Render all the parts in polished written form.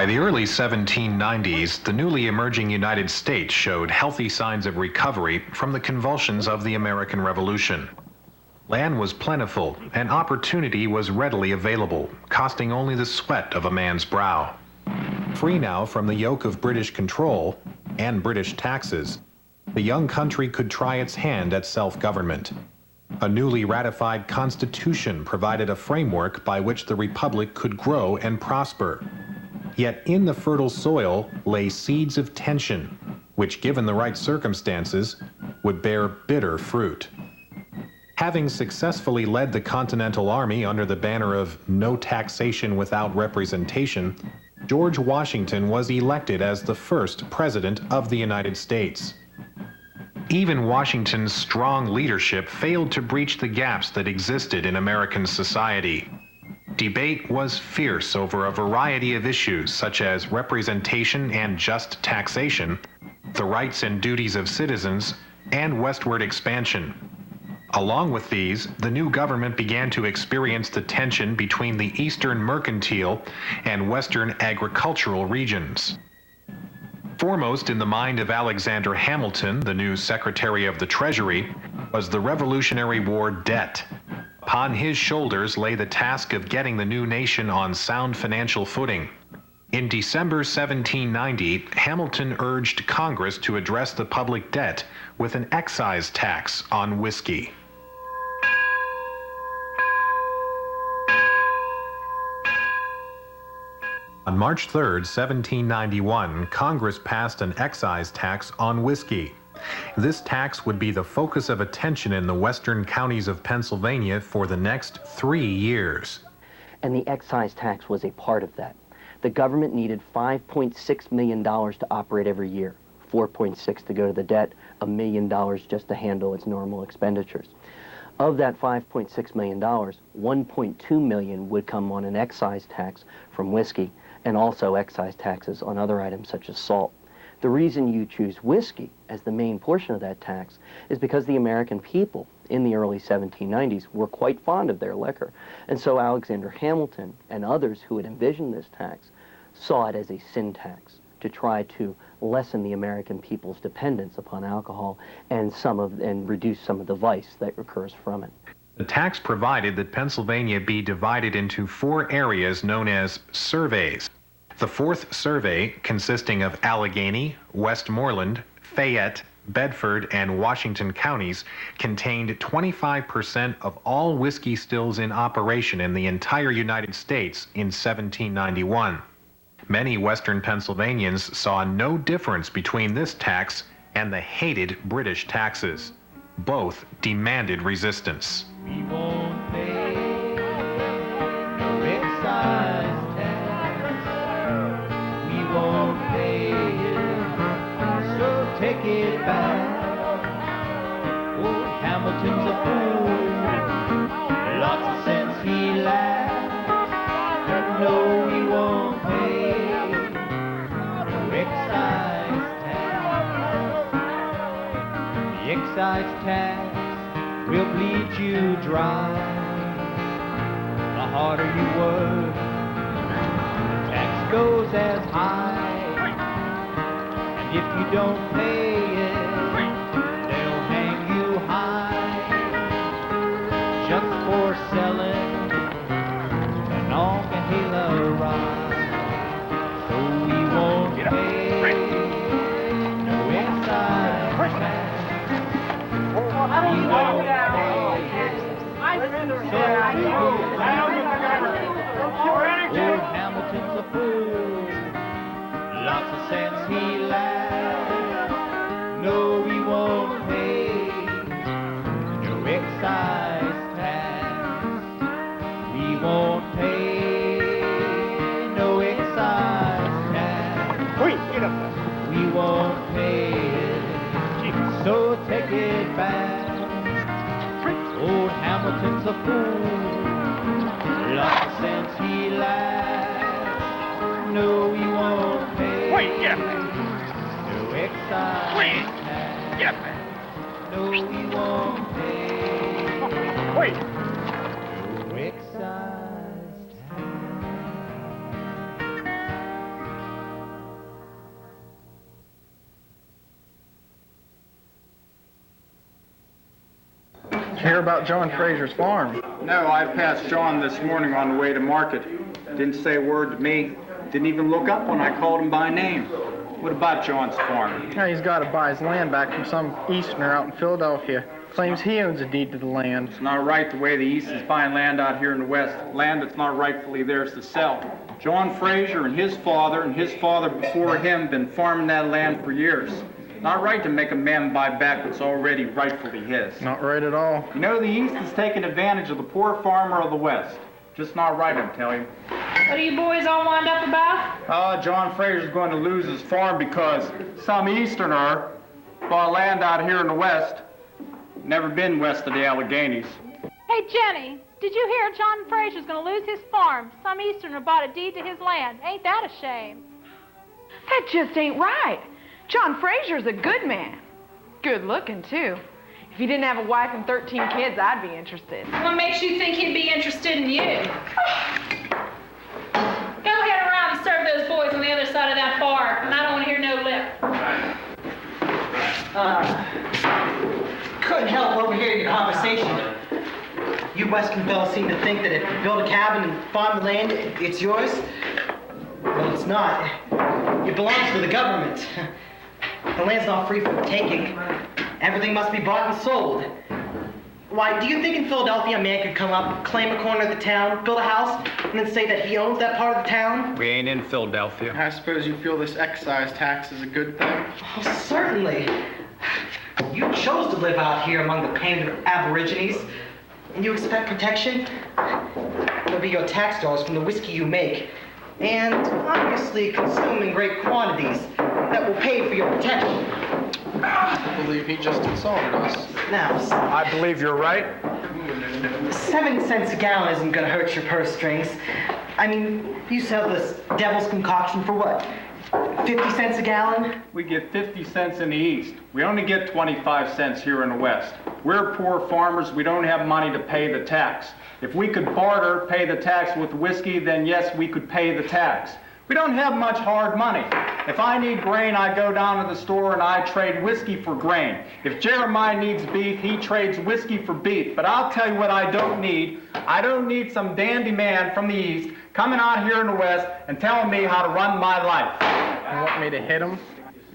By the early 1790s, the newly emerging United States showed healthy signs of recovery from the convulsions of the American Revolution. Land was plentiful, and opportunity was readily available, costing only the sweat of a man's brow. Free now from the yoke of British control and British taxes, the young country could try its hand at self-government. A newly ratified constitution provided a framework by which the republic could grow and prosper. Yet in the fertile soil lay seeds of tension, which, given the right circumstances, would bear bitter fruit. Having successfully led the Continental Army under the banner of "No taxation without representation," George Washington was elected as the first president of the United States. Even Washington's strong leadership failed to breach the gaps that existed in American society. Debate was fierce over a variety of issues such as representation and just taxation, the rights and duties of citizens, and westward expansion. Along with these, the new government began to experience the tension between the eastern mercantile and western agricultural regions. Foremost in the mind of Alexander Hamilton, the new Secretary of the Treasury, was the Revolutionary War debt. Upon his shoulders lay the task of getting the new nation on sound financial footing. In December 1790, Hamilton urged Congress to address the public debt with an excise tax on whiskey. On March 3, 1791, Congress passed an excise tax on whiskey. This tax would be the focus of attention in the western counties of Pennsylvania for the next 3 years. And the excise tax was a part of that. The government needed $5.6 million to operate every year, $4.6 to go to the debt, $1 million just to handle its normal expenditures. Of that $5.6 million, $1.2 million would come on an excise tax from whiskey, and also excise taxes on other items such as salt. The reason you choose whiskey as the main portion of that tax is because the American people in the early 1790s were quite fond of their liquor. And so Alexander Hamilton and others who had envisioned this tax saw it as a sin tax to try to lessen the American people's dependence upon alcohol and reduce some of the vice that occurs from it. The tax provided that Pennsylvania be divided into 4 areas known as surveys. The 4th survey, consisting of Allegheny, Westmoreland, Fayette, Bedford, and Washington counties, contained 25% of all whiskey stills in operation in the entire United States in 1791. Many Western Pennsylvanians saw no difference between this tax and the hated British taxes. Both demanded resistance. We won't pay no excise tax. We won't pay it, so take it back. Old Hamilton's a fool, lots of sense he lacks. But no, we won't pay no excise tax. The excise tax will bleed you dry. The harder you work, the tax goes as high. And if you don't pay it, they'll hang you high. Just for selling an Monongahela rye. So we won't pay no excise tax. We won't pay. Old Hamilton's a fool, lots of sense he lacks. No, we won't pay no excise tax. We won't pay no excise tax. We won't pay it, so take it back. Old Hamilton's a fool, lots of sense he lacks. No, we won't pay no excise tax. No, we won't pay no excise tax. you hear about John Fraser's farm? No, I passed John this morning on the way to market. Didn't say a word to me. Didn't even look up when I called him by name. What about John's farm? Yeah, he's got to buy his land back from some Easterner out in Philadelphia. Claims he owns a deed to the land. It's not right the way the East is buying land out here in the West. Land that's not rightfully theirs to sell. John Fraser and his father before him been farming that land for years. Not right to make a man buy back what's already rightfully his. Not right at all. You know, the East is taking advantage of the poor farmer of the West. Just not right, I'm telling you. What are you boys all wound up about? John Fraser's going to lose his farm because some Easterner bought land out here in the West. Never been west of the Alleghenies. Hey, Jenny, did you hear John Fraser's going to lose his farm? Some Easterner bought a deed to his land. Ain't that a shame? That just ain't right. John Fraser's a good man. Good looking, too. If he didn't have a wife and 13 kids, I'd be interested. What makes you think he'd be interested in you? Go head around and serve those boys on the other side of that bar, and I don't want to hear no lip. Couldn't help overhearing your conversation. You Western fellas seem to think that if you build a cabin and farm the land, it's yours. Well, it's not. It belongs to the government. The land's not free for the taking. Everything must be bought and sold. Why, do you think in Philadelphia a man could come up, claim a corner of the town, build a house, and then say that he owns that part of the town? We ain't in Philadelphia. I suppose you feel this excise tax is a good thing? Oh, certainly. You chose to live out here among the painted aborigines, and you expect protection? It'll be your tax dollars from the whiskey you make, and obviously consume in great quantities that will pay for your protection. I believe he just insulted us. Now, I believe you're right. 7 cents a gallon isn't gonna hurt your purse strings. I mean, you sell this devil's concoction for what? 50 cents a gallon? We get 50 cents in the East. We only get 25 cents here in the West. We're poor farmers. We don't have money to pay the tax. If we could barter, pay the tax with whiskey, then yes, we could pay the tax. We don't have much hard money. If I need grain, I go down to the store and I trade whiskey for grain. If Jeremiah needs beef, he trades whiskey for beef. But I'll tell you what I don't need. I don't need some dandy man from the East coming out here in the West and telling me how to run my life. You want me to hit him?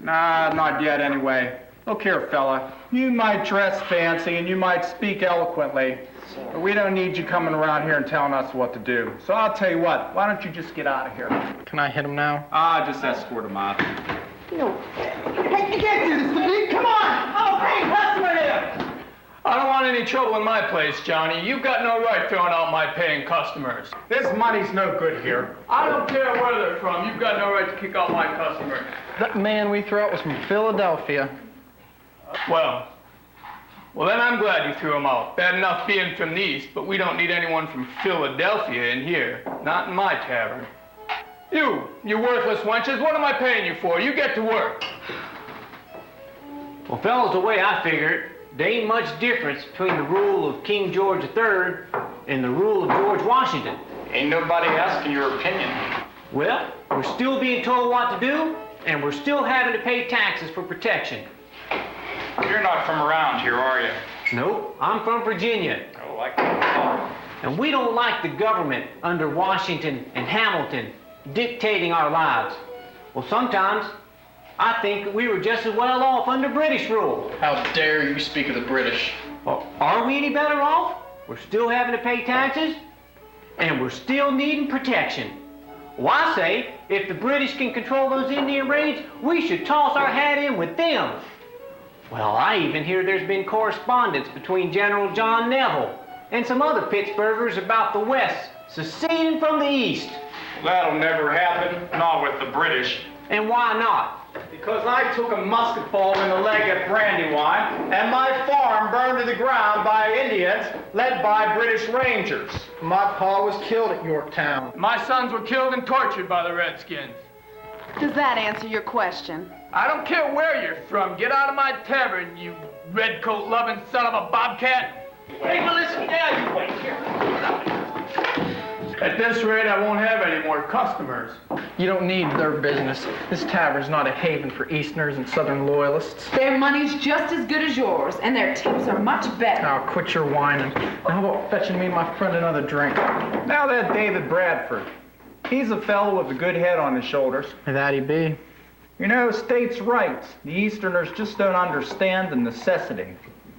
Nah, not yet anyway. Look here, fella. You might dress fancy and you might speak eloquently, but we don't need you coming around here and telling us what to do. So I'll tell you what, why don't you just get out of here? Can I hit him now? Just escort him out. Hey, you can't do this to me! Come on! I'm a paying customer here! I don't want any trouble in my place, Johnny. You've got no right throwing out my paying customers. This money's no good here. I don't care where they're from. You've got no right to kick out my customers. That man we threw out was from Philadelphia. Well, then I'm glad you threw him out. Bad enough being from the East, but we don't need anyone from Philadelphia in here. Not in my tavern. You worthless wenches, what am I paying you for? You get to work. Well, fellas, the way I figure it, there ain't much difference between the rule of King George III and the rule of George Washington. Ain't nobody asking your opinion. Well, we're still being told what to do, and we're still having to pay taxes for protection. You're not from around here, are you? Nope, I'm from Virginia. Oh, I can't. And we don't like the government under Washington and Hamilton dictating our lives. Well, sometimes I think we were just as well off under British rule. How dare you speak of the British? Well, are we any better off? We're still having to pay taxes, and we're still needing protection. Well, I say, if the British can control those Indian raids, we should toss our hat in with them. Well, I even hear there's been correspondence between General John Neville and some other Pittsburghers about the West seceding from the East. That'll never happen, not with the British. And why not? Because I took a musket ball in the leg at Brandywine, and my farm burned to the ground by Indians led by British Rangers. My pa was killed at Yorktown. My sons were killed and tortured by the Redskins. Does that answer your question? I don't care where you're from. Get out of my tavern, you redcoat-loving son of a bobcat. Hey, well, listen, now you wait here. At this rate, I won't have any more customers. You don't need their business. This tavern's not a haven for Easterners and Southern loyalists. Their money's just as good as yours, and their tips are much better. Now quit your whining. Now how about fetching me and my friend another drink? Now that David Bradford, he's a fellow with a good head on his shoulders. That he be. You know, states' rights. The Easterners just don't understand the necessity.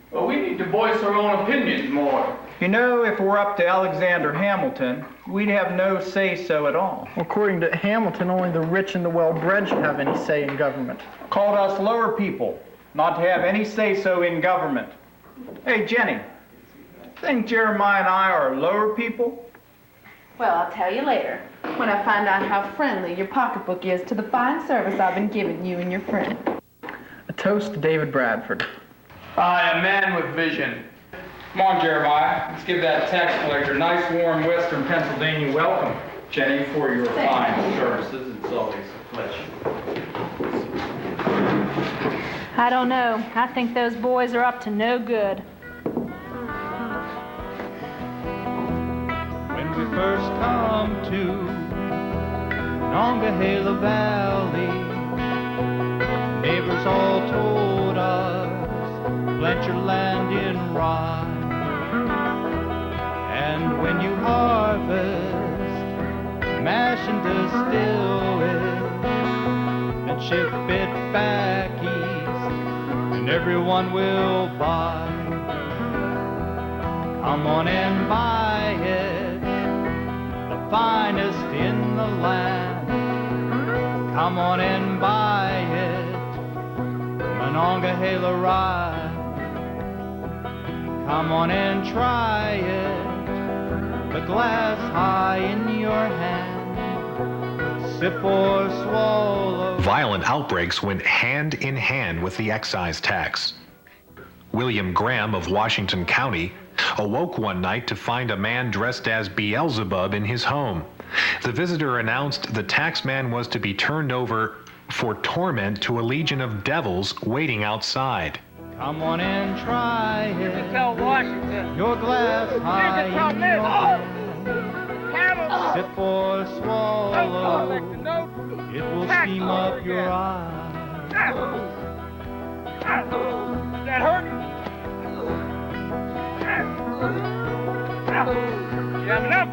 Well, we need to voice our own opinions more. You know, if we're up to Alexander Hamilton, we'd have no say-so at all. According to Hamilton, only the rich and the well-bred should have any say in government. Called us lower people, not to have any say-so in government. Hey, Jenny, think Jeremiah and I are lower people? Well, I'll tell you later, when I find out how friendly your pocketbook is to the fine service I've been giving you and your friend. A toast to David Bradford. I, a man with vision. Come on, Jeremiah. Let's give that tax collector a nice, warm Western Pennsylvania welcome. Jenny, for your fine services, it's always a pleasure. I don't know. I think those boys are up to no good. When we first come to Monongahela Valley, neighbors all told us, plant your land in rye. And when you harvest, mash and distill it, and ship it back east, and everyone will buy. Come on and buy it, the finest in the land. Come on and buy it, Monongahela rye. Come on and try it, the glass high in your hand. Sip or swallow. Violent outbreaks went hand in hand with the excise tax. William Graham of Washington County awoke one night to find a man dressed as Beelzebub in his home. The visitor announced the taxman was to be turned over for torment to a legion of devils waiting outside. Come on and try it. Tell Washington. Your glass high in your hand. Sip or swallow. It will steam up your eye. That hurt? You have enough?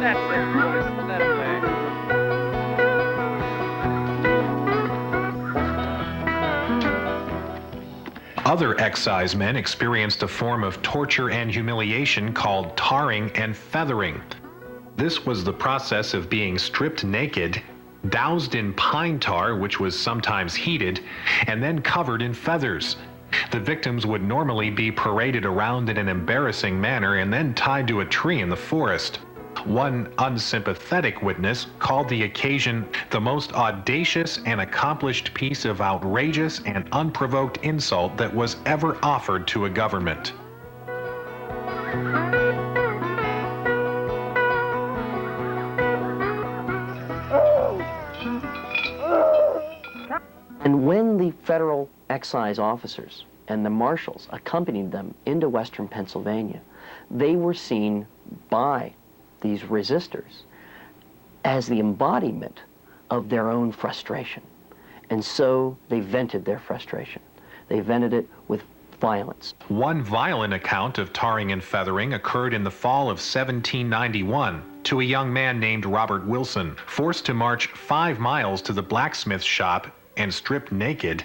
That's it, boys. Let it lay. Other excisemen experienced a form of torture and humiliation called tarring and feathering. This was the process of being stripped naked, doused in pine tar, which was sometimes heated, and then covered in feathers. The victims would normally be paraded around in an embarrassing manner and then tied to a tree in the forest. One unsympathetic witness called the occasion the most audacious and accomplished piece of outrageous and unprovoked insult that was ever offered to a government. And when the federal excise officers and the marshals accompanied them into western Pennsylvania, they were seen by these resistors as the embodiment of their own frustration. And so they vented their frustration. They vented it with violence. One violent account of tarring and feathering occurred in the fall of 1791 to a young man named Robert Wilson, forced to march 5 miles to the blacksmith shop and stripped naked.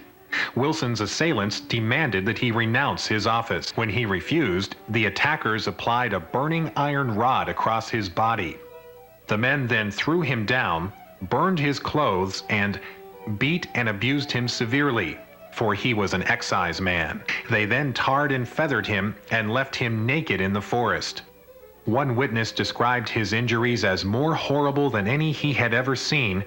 Wilson's assailants demanded that he renounce his office. When he refused, the attackers applied a burning iron rod across his body. The men then threw him down, burned his clothes, and beat and abused him severely, for he was an excise man. They then tarred and feathered him and left him naked in the forest. One witness described his injuries as more horrible than any he had ever seen,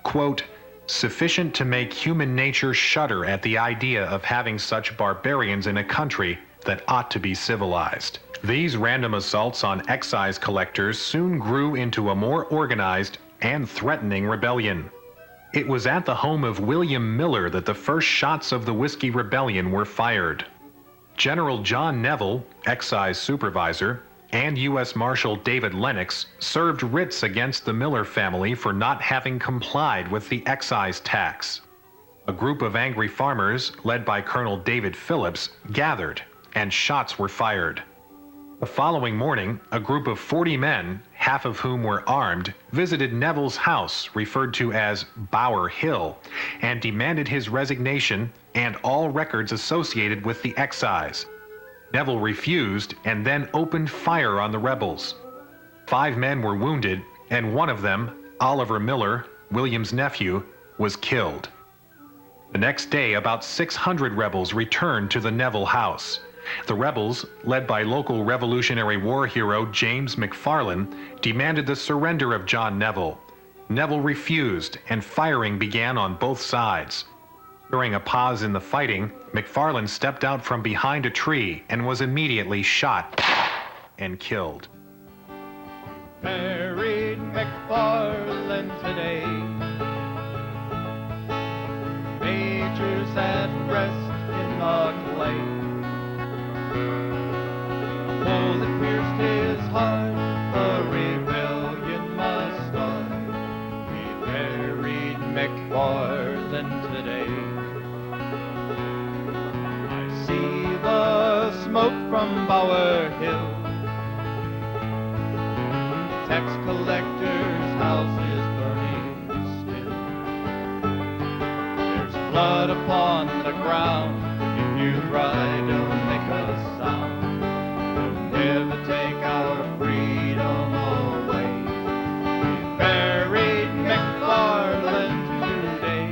quote, sufficient to make human nature shudder at the idea of having such barbarians in a country that ought to be civilized. These random assaults on excise collectors soon grew into a more organized and threatening rebellion. It was at the home of William Miller that the first shots of the Whiskey Rebellion were fired. General John Neville, excise supervisor, and U.S. Marshal David Lennox served writs against the Miller family for not having complied with the excise tax. A group of angry farmers, led by Colonel David Phillips, gathered, and shots were fired. The following morning, a group of 40 men, half of whom were armed, visited Neville's house, referred to as Bower Hill, and demanded his resignation and all records associated with the excise. Neville refused and then opened fire on the rebels. 5 men were wounded, and one of them, Oliver Miller, William's nephew, was killed. The next day, about 600 rebels returned to the Neville house. The rebels, led by local Revolutionary War hero James McFarland, demanded the surrender of John Neville. Neville refused, and firing began on both sides. During a pause in the fighting, McFarland stepped out from behind a tree and was immediately shot and killed. Buried McFarland today. Majors at rest in the clay. A bullet pierced his heart, the rebellion must start. We buried McFarland today. I see the smoke from Bower Hill. Tax collector's house is burning still. There's blood upon the ground. If you cry, don't make a sound. They'll never take our freedom away. We buried McFarland today.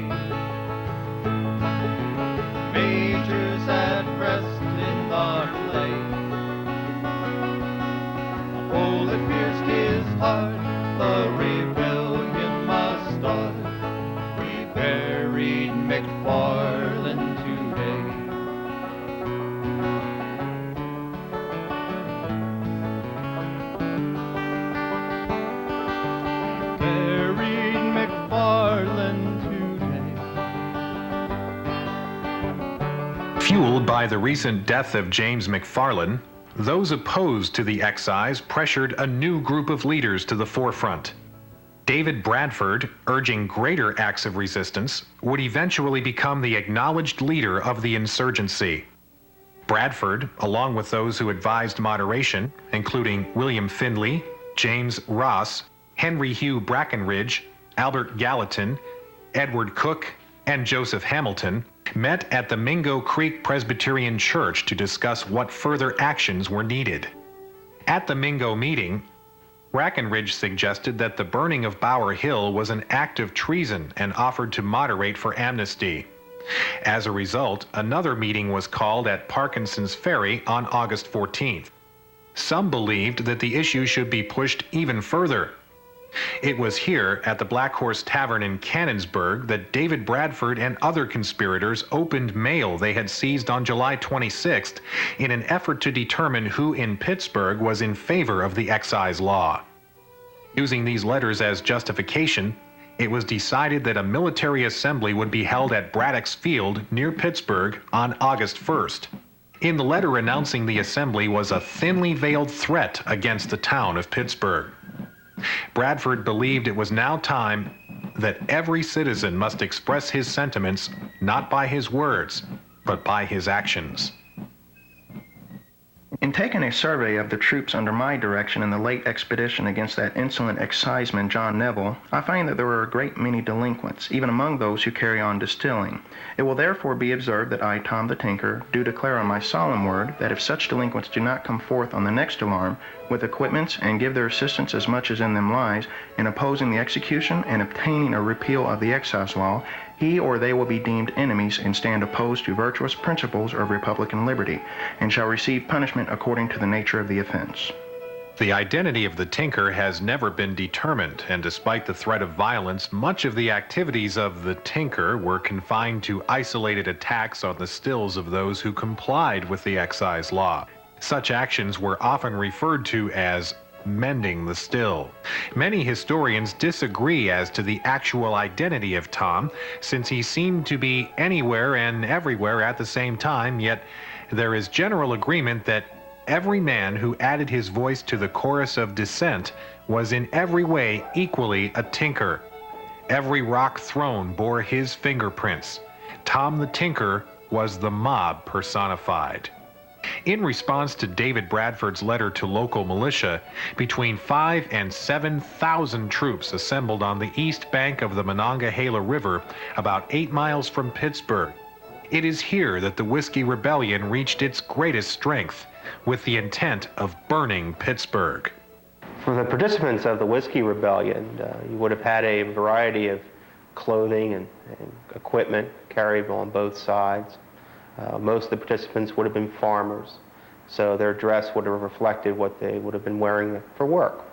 Majors at rest in the clay. A bullet pierced his heart, the rebellion must start. We buried McFarland today. Fueled by the recent death of James McFarland, those opposed to the excise pressured a new group of leaders to the forefront. David Bradford, urging greater acts of resistance, would eventually become the acknowledged leader of the insurgency. Bradford, along with those who advised moderation, including William Findley, James Ross, Henry Hugh Brackenridge, Albert Gallatin, Edward Cook, and Joseph Hamilton, met at the Mingo Creek Presbyterian Church to discuss what further actions were needed. At the Mingo meeting, Brackenridge suggested that the burning of Bower Hill was an act of treason and offered to moderate for amnesty. As a result, another meeting was called at Parkinson's Ferry on August 14th. Some believed that the issue should be pushed even further. It was here, at the Black Horse Tavern in Cannonsburg, that David Bradford and other conspirators opened mail they had seized on July 26th in an effort to determine who in Pittsburgh was in favor of the excise law. Using these letters as justification, it was decided that a military assembly would be held at Braddock's Field near Pittsburgh on August 1st. In the letter announcing the assembly was a thinly veiled threat against the town of Pittsburgh. Bradford believed it was now time that every citizen must express his sentiments not by his words, but by his actions. In taking a survey of the troops under my direction in the late expedition against that insolent exciseman John Neville, I find that there were a great many delinquents, even among those who carry on distilling. It will therefore be observed that I, Tom the Tinker, do declare on my solemn word that if such delinquents do not come forth on the next alarm with equipments and give their assistance as much as in them lies in opposing the execution and obtaining a repeal of the excise law, he or they will be deemed enemies and stand opposed to virtuous principles of republican liberty, and shall receive punishment according to the nature of the offense. The identity of the Tinker has never been determined, and despite the threat of violence, much of the activities of the Tinker were confined to isolated attacks on the stills of those who complied with the excise law. Such actions were often referred to as mending the still. Many historians disagree as to the actual identity of Tom, since he seemed to be anywhere and everywhere at the same time, yet there is general agreement that every man who added his voice to the chorus of dissent was in every way equally a tinker. Every rock thrown bore his fingerprints. Tom the Tinker was the mob personified. In response to David Bradford's letter to local militia, between 5,000 and 7,000 troops assembled on the east bank of the Monongahela River, about 8 miles from Pittsburgh. It is here that the Whiskey Rebellion reached its greatest strength, with the intent of burning Pittsburgh. For the participants of the Whiskey Rebellion, you would have had a variety of clothing and equipment carried on both sides. Most of the participants would have been farmers, so their dress would have reflected what they would have been wearing for work.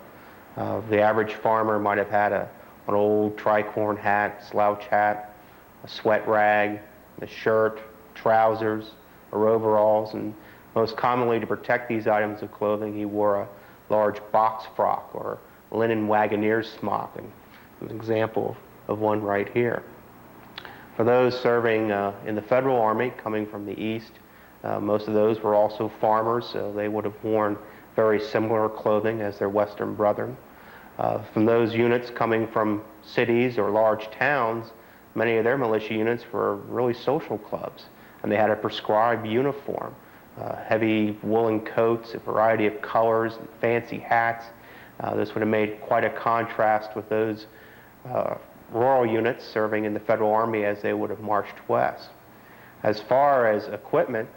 The average farmer might have had an old tricorn hat, slouch hat, a sweat rag, a shirt, trousers, or overalls, and most commonly to protect these items of clothing, he wore a large box frock or linen wagoner's smock, and an example of one right here. For those serving in the Federal Army coming from the east, most of those were also farmers, so they would have worn very similar clothing as their Western brethren. From those units coming from cities or large towns, many of their militia units were really social clubs, and they had a prescribed uniform, heavy woolen coats, a variety of colors, and fancy hats. This would have made quite a contrast with those rural units serving in the Federal Army as they would have marched west. As far as equipment,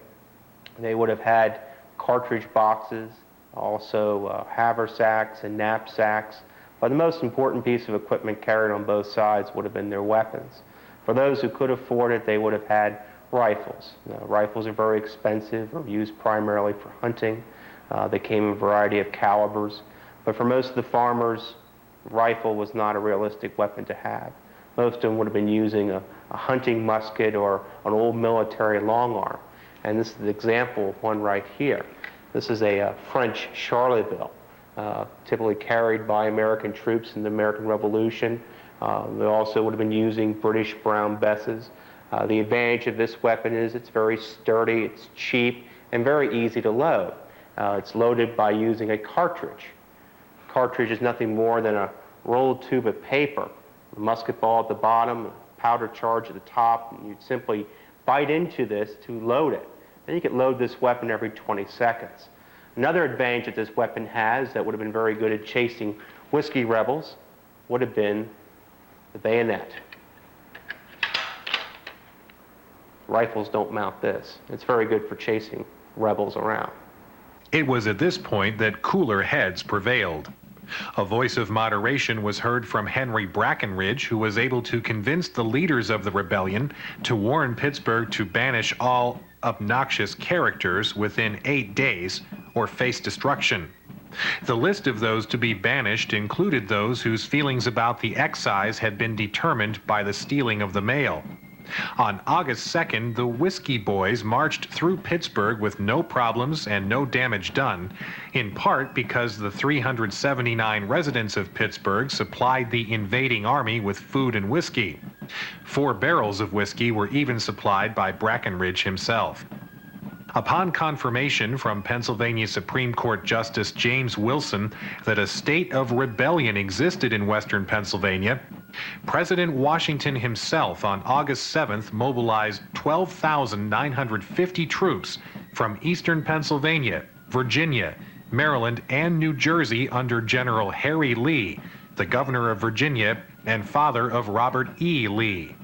they would have had cartridge boxes, also haversacks and knapsacks, but the most important piece of equipment carried on both sides would have been their weapons. For those who could afford it, they would have had rifles. Rifles are very expensive, or used primarily for hunting. They came in a variety of calibers, but for most of the farmers, rifle was not a realistic weapon to have. Most of them would have been using a hunting musket or an old military long arm. And this is the example of one right here. This is a French Charleville, typically carried by American troops in the American Revolution. They also would have been using British Brown Besses. The advantage of this weapon is it's very sturdy, it's cheap, and very easy to load. It's loaded by using a cartridge. Cartridge is nothing more than a rolled tube of paper, a musket ball at the bottom, a powder charge at the top, and you'd simply bite into this to load it. Then you could load this weapon every 20 seconds. Another advantage that this weapon has that would have been very good at chasing whiskey rebels would have been the bayonet. Rifles don't mount this. It's very good for chasing rebels around. It was at this point that cooler heads prevailed. A voice of moderation was heard from Henry Brackenridge, who was able to convince the leaders of the rebellion to warn Pittsburgh to banish all obnoxious characters within 8 days or face destruction. The list of those to be banished included those whose feelings about the excise had been determined by the stealing of the mail. On August 2nd, the Whiskey Boys marched through Pittsburgh with no problems and no damage done, in part because the 379 residents of Pittsburgh supplied the invading army with food and whiskey. 4 barrels of whiskey were even supplied by Brackenridge himself. Upon confirmation from Pennsylvania Supreme Court Justice James Wilson that a state of rebellion existed in western Pennsylvania, President Washington himself on August 7th mobilized 12,950 troops from eastern Pennsylvania, Virginia, Maryland, and New Jersey under General Harry Lee, the governor of Virginia and father of Robert E. Lee.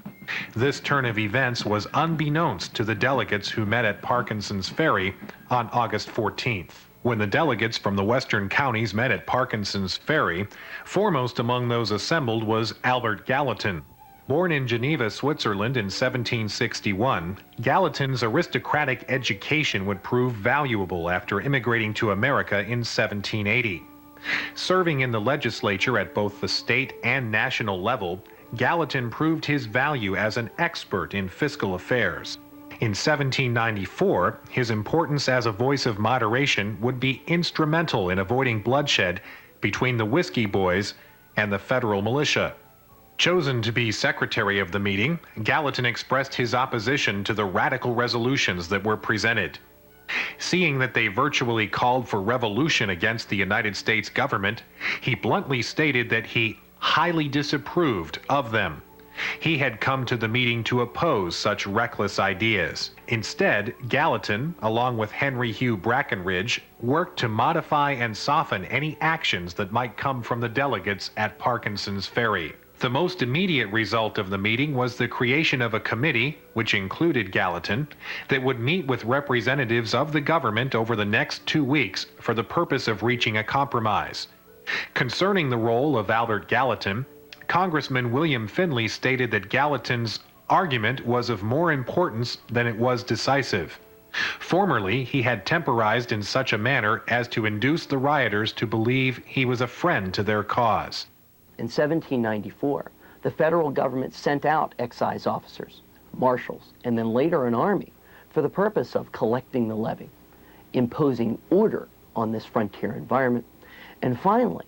This turn of events was unbeknownst to the delegates who met at Parkinson's Ferry on August 14th. When the delegates from the western counties met at Parkinson's Ferry, foremost among those assembled was Albert Gallatin. Born in Geneva, Switzerland in 1761, Gallatin's aristocratic education would prove valuable after immigrating to America in 1780. Serving in the legislature at both the state and national level, Gallatin proved his value as an expert in fiscal affairs. In 1794, his importance as a voice of moderation would be instrumental in avoiding bloodshed between the Whiskey Boys and the federal militia. Chosen to be secretary of the meeting, Gallatin expressed his opposition to the radical resolutions that were presented. Seeing that they virtually called for revolution against the United States government, he bluntly stated that he highly disapproved of them. He had come to the meeting to oppose such reckless ideas. Instead, Gallatin, along with Henry Hugh Brackenridge, worked to modify and soften any actions that might come from the delegates at Parkinson's Ferry. The most immediate result of the meeting was the creation of a committee, which included Gallatin, that would meet with representatives of the government over the next 2 weeks for the purpose of reaching a compromise. Concerning the role of Albert Gallatin, Congressman William Finley stated that Gallatin's argument was of more importance than it was decisive. Formerly, he had temporized in such a manner as to induce the rioters to believe he was a friend to their cause. In 1794, the federal government sent out excise officers, marshals, and then later an army for the purpose of collecting the levy, imposing order on this frontier environment, and finally,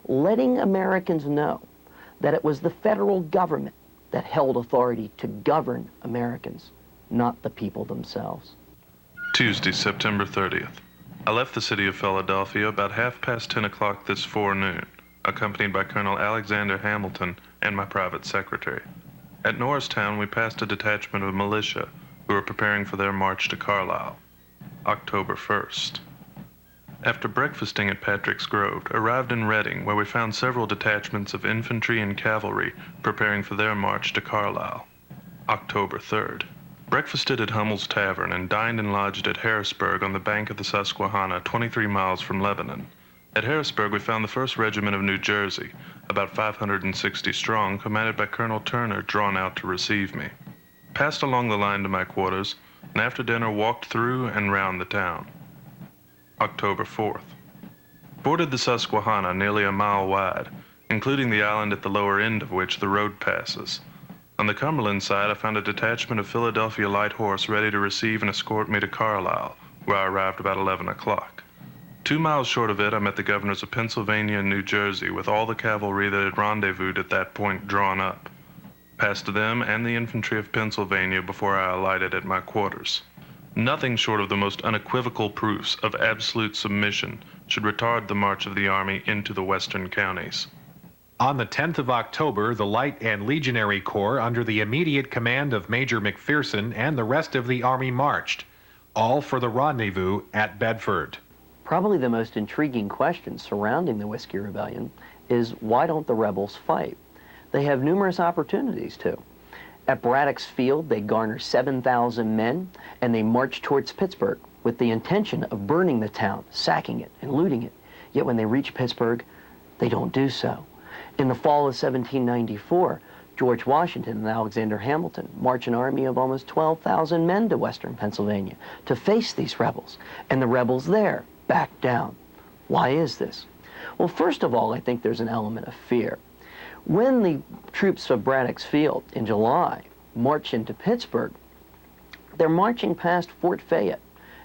letting Americans know that it was the federal government that held authority to govern Americans, not the people themselves. Tuesday, September 30th. I left the city of Philadelphia about 10:30 o'clock this forenoon, accompanied by Colonel Alexander Hamilton and my private secretary. At Norristown, we passed a detachment of militia who were preparing for their march to Carlisle, October 1st. After breakfasting at Patrick's Grove, arrived in Reading, where we found several detachments of infantry and cavalry preparing for their march to Carlisle, October 3rd. Breakfasted at Hummel's Tavern and dined and lodged at Harrisburg on the bank of the Susquehanna, 23 miles from Lebanon. At Harrisburg, we found the 1st Regiment of New Jersey, about 560 strong, commanded by Colonel Turner, drawn out to receive me. Passed along the line to my quarters, and after dinner walked through and round the town. October 4th. Boarded the Susquehanna, nearly a mile wide, including the island at the lower end of which the road passes. On the Cumberland side, I found a detachment of Philadelphia Light Horse ready to receive and escort me to Carlisle, where I arrived about 11 o'clock. 2 miles short of it, I met the governors of Pennsylvania and New Jersey with all the cavalry that had rendezvoused at that point drawn up. Passed them and the infantry of Pennsylvania before I alighted at my quarters. Nothing short of the most unequivocal proofs of absolute submission should retard the march of the Army into the western counties. On the 10th of October, the Light and Legionary Corps, under the immediate command of Major McPherson, and the rest of the Army marched, all for the rendezvous at Bedford. Probably the most intriguing question surrounding the Whiskey Rebellion is, why don't the rebels fight? They have numerous opportunities to. At Braddock's Field, they garner 7,000 men, and they march towards Pittsburgh with the intention of burning the town, sacking it, and looting it. Yet when they reach Pittsburgh, they don't do so. In the fall of 1794, George Washington and Alexander Hamilton march an army of almost 12,000 men to western Pennsylvania to face these rebels, and the rebels there back down. Why is this? Well, first of all, I think there's an element of fear. When the troops of Braddock's Field in July march into Pittsburgh, they're marching past Fort Fayette,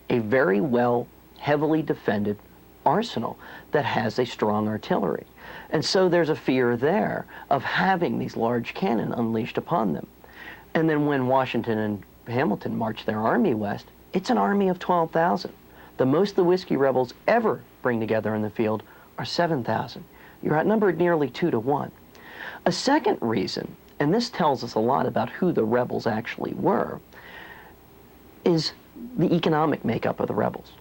a very well, heavily defended arsenal that has a strong artillery. And so there's a fear there of having these large cannon unleashed upon them. And then when Washington and Hamilton march their army west, it's an army of 12,000. The most the Whiskey Rebels ever bring together in the field are 7,000. You're outnumbered nearly 2 to 1. A second reason, and this tells us a lot about who the rebels actually were, is the economic makeup of the rebels.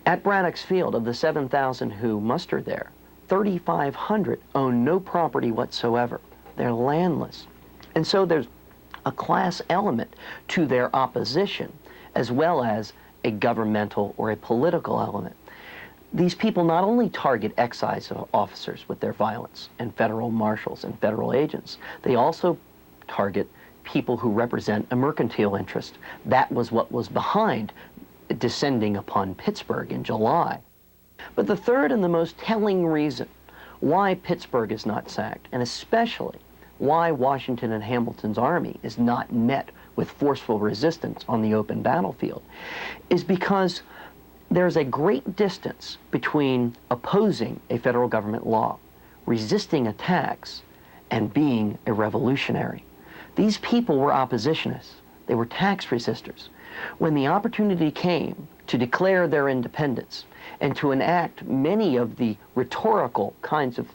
At Braddock's Field, of the 7,000 who mustered there, 3,500 own no property whatsoever. They're landless. And so there's a class element to their opposition, as well as a governmental or a political element. These people not only target excise officers with their violence, and federal marshals and federal agents, they also target people who represent a mercantile interest. That was what was behind descending upon Pittsburgh in July. But the third and the most telling reason why Pittsburgh is not sacked, and especially why Washington and Hamilton's army is not met with forceful resistance on the open battlefield, is because There's a great distance between opposing a federal government law, resisting a tax, and being a revolutionary. These people were oppositionists. They were tax resistors. When the opportunity came to declare their independence and to enact many of the rhetorical kinds of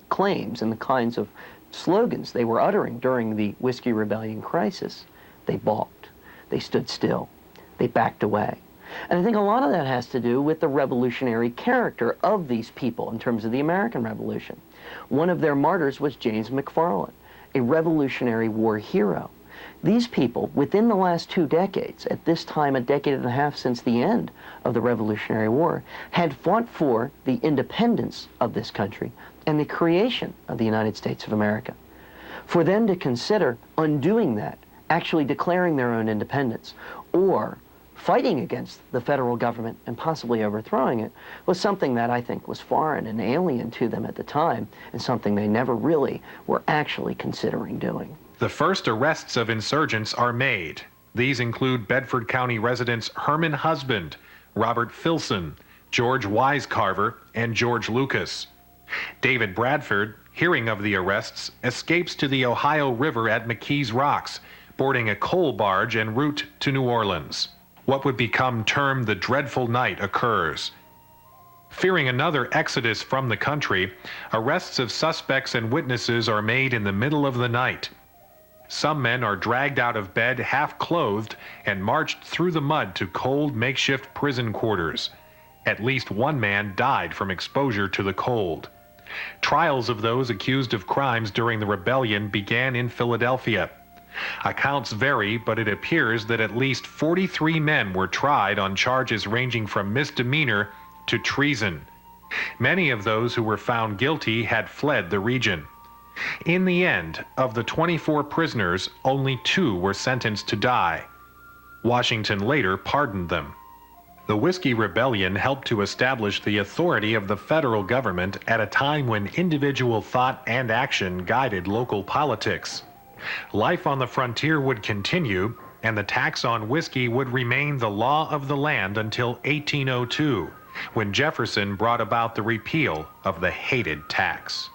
claims and the kinds of slogans they were uttering during the Whiskey Rebellion crisis, they balked. They stood still. They backed away. And I think a lot of that has to do with the revolutionary character of these people in terms of the American Revolution. One of their martyrs was James McFarland, a Revolutionary War hero. These people, within the last 2 decades, at this time a decade and a half since the end of the Revolutionary War, had fought for the independence of this country and the creation of the United States of America. For them to consider undoing that, actually declaring their own independence, or fighting against the federal government and possibly overthrowing it, was something that I think was foreign and alien to them at the time, and something they never really were actually considering doing. The first arrests of insurgents are made. These include Bedford County residents Herman Husband, Robert Filson, George Wisecarver, and George Lucas. David Bradford, hearing of the arrests, escapes to the Ohio River at McKees Rocks, boarding a coal barge en route to New Orleans. What would become termed the Dreadful Night occurs. Fearing another exodus from the country, arrests of suspects and witnesses are made in the middle of the night. Some men are dragged out of bed half-clothed and marched through the mud to cold makeshift prison quarters. At least one man died from exposure to the cold. Trials of those accused of crimes during the rebellion began in Philadelphia. Accounts vary, but it appears that at least 43 men were tried on charges ranging from misdemeanor to treason. Many of those who were found guilty had fled the region. In the end, of the 24 prisoners, only 2 were sentenced to die. Washington later pardoned them. The Whiskey Rebellion helped to establish the authority of the federal government at a time when individual thought and action guided local politics. Life on the frontier would continue, and the tax on whiskey would remain the law of the land until 1802, when Jefferson brought about the repeal of the hated tax.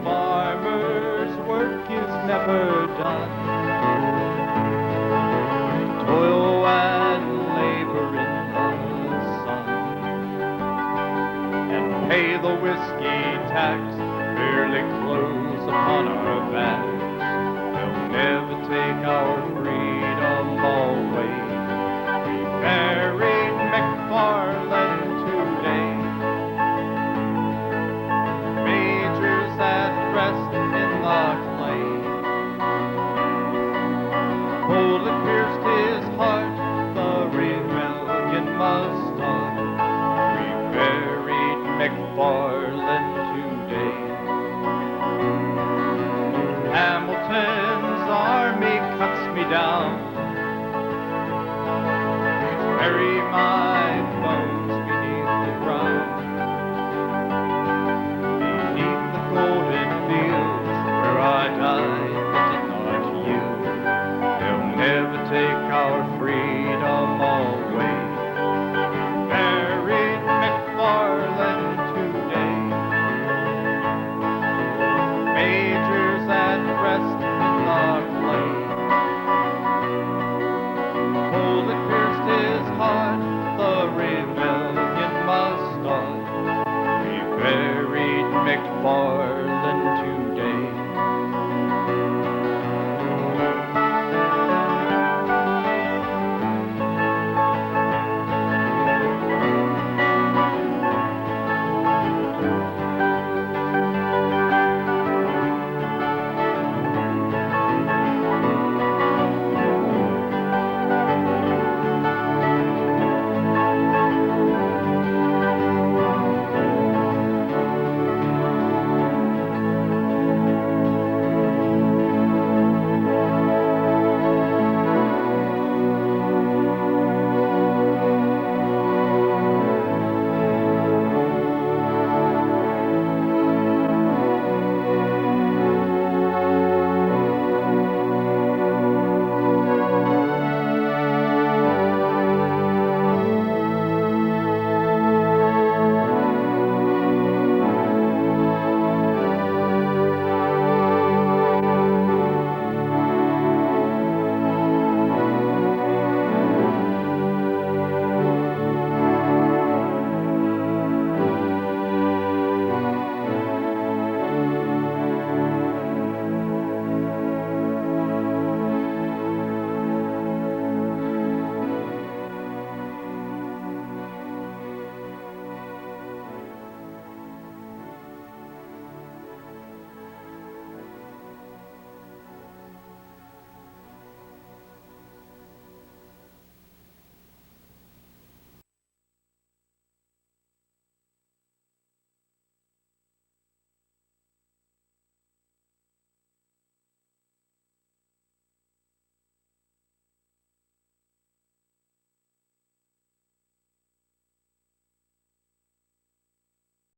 Farmer's work is never done. Toil and labor in the sun, and pay the whiskey tax, barely clothes upon our backs. They'll never take our freedom away. We buried McFarland today. Majors at rest in the clay. Bullet pierced his heart, the rebellion must start. We buried McFarland today. Hamilton's army cuts me down. Bury my bones beneath the ground. Beneath the golden fields where I died, but not you. They'll never take our freedom away. Buried McFarland today. Majors at rest in the clay. Bullet pierced his heart, the rebellion must start. We buried McFarland